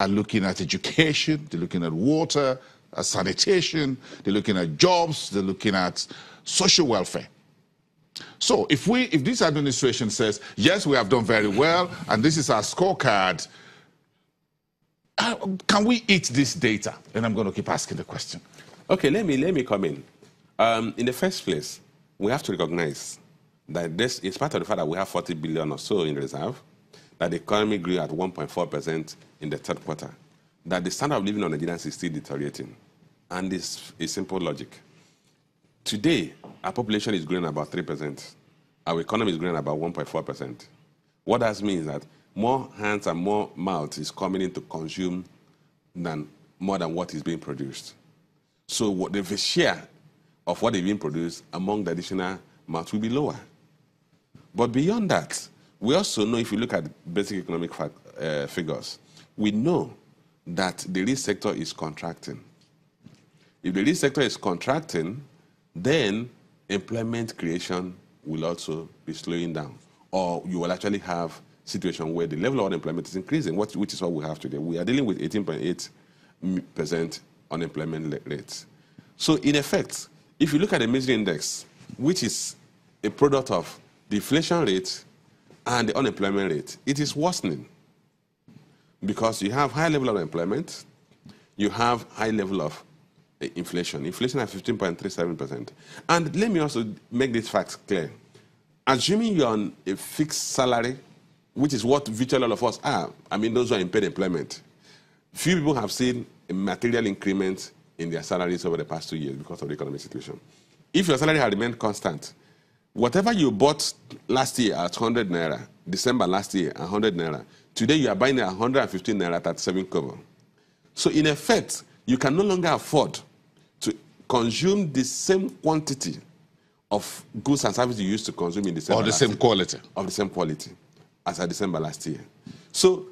are looking at education, they're looking at water, sanitation, they're looking at jobs, they're looking at social welfare. So if this administration says, yes, we have done very well, and this is our scorecard, can we eat this data? And I'm going to keep asking the question. Okay, let me come in. In the first place, we have to recognize that this is part of the fact that we have 40 billion or so in reserve, that the economy grew at 1.4% in the third quarter, that the standard of living on Nigerians is still deteriorating. And it's a simple logic. Today, our population is growing about 3%. Our economy is growing about 1.4%. What that means is that more hands and more mouths is coming in to consume more than what is being produced. So the share of what is being produced among the additional mouths will be lower. But beyond that, we also know, if you look at basic economic figures, we know that the real sector is contracting. If the real sector is contracting, then employment creation will also be slowing down. Or you will actually have a situation where the level of unemployment is increasing, which is what we have today. We are dealing with 18.8% unemployment rates. So in effect, if you look at the misery index, which is a product of the inflation rate and the unemployment rate, it is worsening. Because you have high level of unemployment, you have high level of inflation. Inflation at 15.37%. And let me also make this fact clear. Assuming you're on a fixed salary, which is what virtually all of us are, I mean, those who are in paid employment, few people have seen a material increment in their salaries over the past 2 years because of the economic situation. If your salary had remained constant, whatever you bought last year at 100 naira, December last year, 100 naira, today you are buying at 115 naira at 7 kobo. So in effect, you can no longer afford to consume the same quantity of goods and services you used to consume in December. Or the same quality. Of the same quality as at December last year. So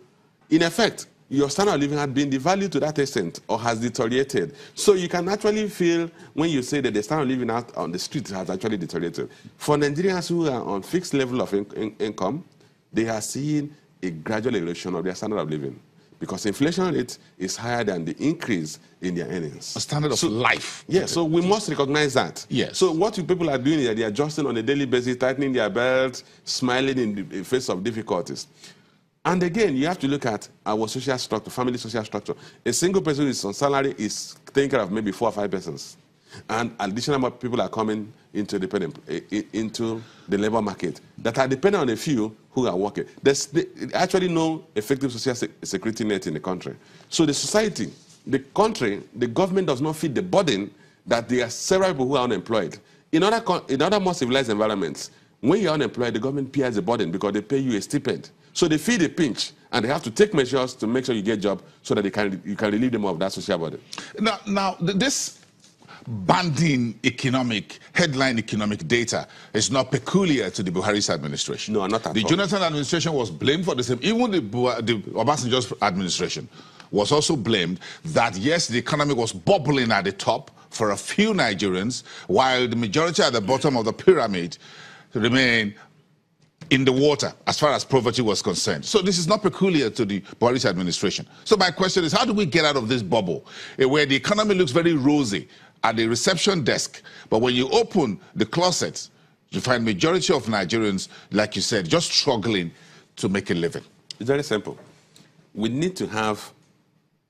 in effect, your standard of living had been devalued to that extent or has deteriorated. So you can actually feel when you say that the standard of living out on the street has actually deteriorated. For Nigerians who are on fixed level of income, they are seeing a gradual erosion of their standard of living because inflation rate is higher than the increase in their earnings. A standard of life. Yes, so we must recognize that. Yes. So what people are doing is they are adjusting on a daily basis, tightening their belts, smiling in the face of difficulties. And again, you have to look at our social structure, family social structure. A single person who is on salary is taking care of maybe 4 or 5 persons. And additional people are coming into the labor market that are dependent on a few who are working. There's actually no effective social security net in the country. So the society, the country, the government does not feed the burden that there are several people who are unemployed. In other more civilized environments, when you're unemployed, the government bears the burden because they pay you a stipend. So they feel the pinch, and they have to take measures to make sure you get a job so that you can relieve them of that social burden. Now this banding headline economic data is not peculiar to the Buhari's administration. No, not at all. The Jonathan administration was blamed for the same. Even the Obasanjo's administration was also blamed that, yes, the economy was bubbling at the top for a few Nigerians, while the majority at the bottom of the pyramid remain in the water as far as poverty was concerned. So this is not peculiar to the Buhari's administration. So my question is, how do we get out of this bubble where the economy looks very rosy at the reception desk, but when you open the closet, you find majority of Nigerians, like you said, just struggling to make a living? It's very simple. We need to have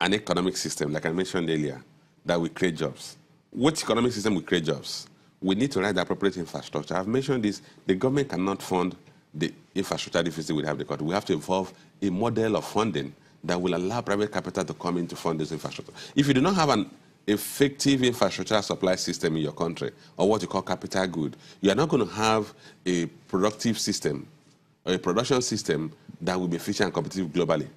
an economic system, like I mentioned earlier, that will create jobs. Which economic system will create jobs? We need to write the appropriate infrastructure. I've mentioned this. The government cannot fund the infrastructure deficit we have in the country. We have to evolve a model of funding that will allow private capital to come in to fund this infrastructure. If you do not have an effective infrastructure supply system in your country, or what you call capital good, you are not going to have a productive system or a production system that will be efficient and competitive globally.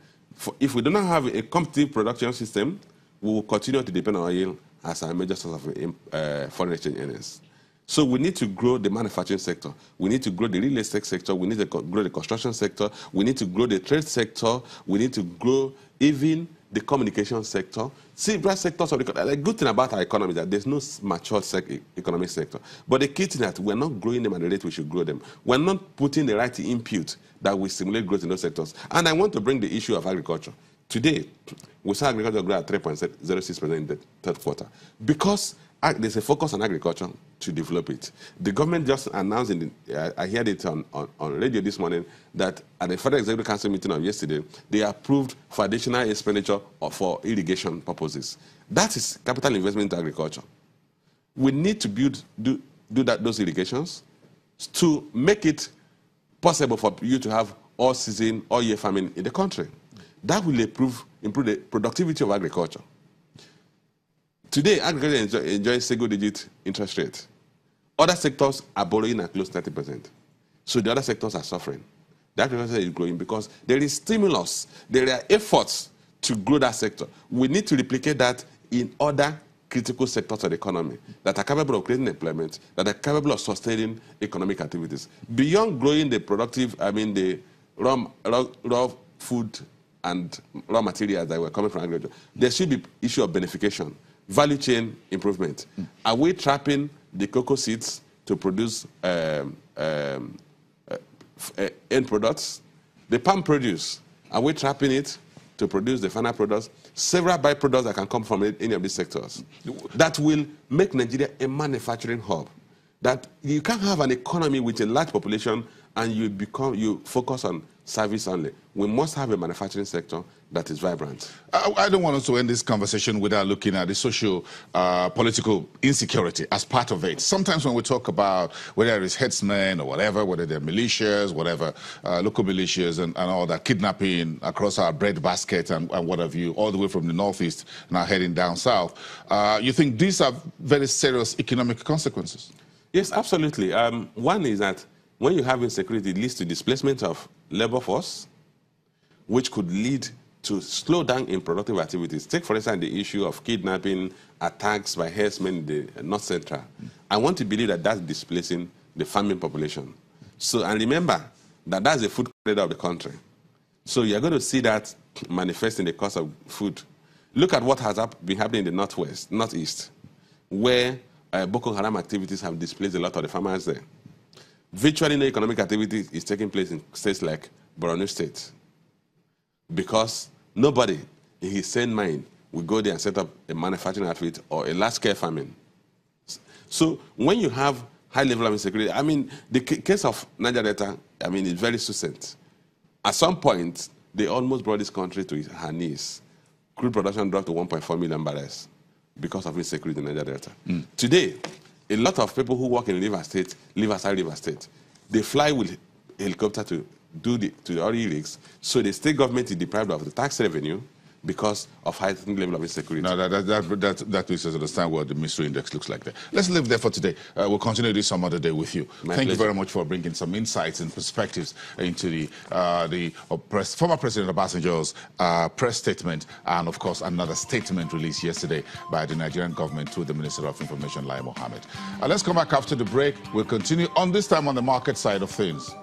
If we do not have a competitive production system, we will continue to depend on oil as our major source of foreign exchange earnings. So we need to grow the manufacturing sector. We need to grow the real estate sector. We need to grow the construction sector. We need to grow the trade sector. We need to grow even the communication sector. Several sectors of the good thing about our economy is that there's no mature economic sector. But the key thing is that we're not growing them at the rate we should grow them. We're not putting the right input that will stimulate growth in those sectors. And I want to bring the issue of agriculture. Today, we saw agriculture grow at 3.06% in the third quarter because there's a focus on agriculture to develop it. The government just announced, I heard it on radio this morning, that at the Federal Executive Council meeting of yesterday, they approved for additional expenditure for irrigation purposes. That is capital investment into agriculture. We need to do those irrigations to make it possible for you to have all-season, all-year farming in the country. That will improve the productivity of agriculture. Today, agriculture enjoys single-digit interest rate. Other sectors are borrowing at close to 30%. So the other sectors are suffering. The agriculture is growing because there is stimulus. There are efforts to grow that sector. We need to replicate that in other critical sectors of the economy that are capable of creating employment, that are capable of sustaining economic activities. Beyond growing the productive, the raw food and raw materials that were coming from agriculture, there should be issue of benefication, value chain improvement. Are we trapping the cocoa seeds to produce end products? The palm produce, are we trapping it to produce the final products? Several byproducts that can come from any of these sectors that will make Nigeria a manufacturing hub. That you can't have an economy with a large population and you focus on service only. We must have a manufacturing sector that is vibrant. I don't want us to end this conversation without looking at the political insecurity as part of it. Sometimes when we talk about whether it's headsmen or whatever, whether they're militias, whatever, local militias and all that, kidnapping across our bread basket and what have you, all the way from the northeast now heading down south, you think these are very serious economic consequences? Yes, absolutely. One is that when you have insecurity, it leads to displacement of labor force, which could lead to slow down in productive activities. Take, for instance, the issue of kidnapping, attacks by herdsmen in the North Central. I want to believe that that's displacing the farming population. So, and remember that that's the food corridor of the country. So you're going to see that manifest in the cost of food. Look at what has been happening in the northeast, where Boko Haram activities have displaced a lot of the farmers there. Virtually no economic activity is taking place in states like Borno State because nobody in his sane mind will go there and set up a manufacturing outfit or a large-scale farming. So when you have high level of insecurity, the case of Niger Delta, is very succinct. At some point, they almost brought this country to her knees. Crude production dropped to 1.4 million barrels because of insecurity in Niger Delta. Today, a lot of people who work in River State live outside River State. They fly with helicopter to the oil rigs, so the state government is deprived of the tax revenue because of heightened level of insecurity. No, that makes us understand what the mystery index looks like there. Let's leave there for today. We'll continue this some other day with you. Thank you very much for bringing some insights and perspectives into the former President Obasanjo's press statement and, of course, another statement released yesterday by the Nigerian government through the Minister of Information, Lai Mohammed. Let's come back after the break. We'll continue on this time on the market side of things.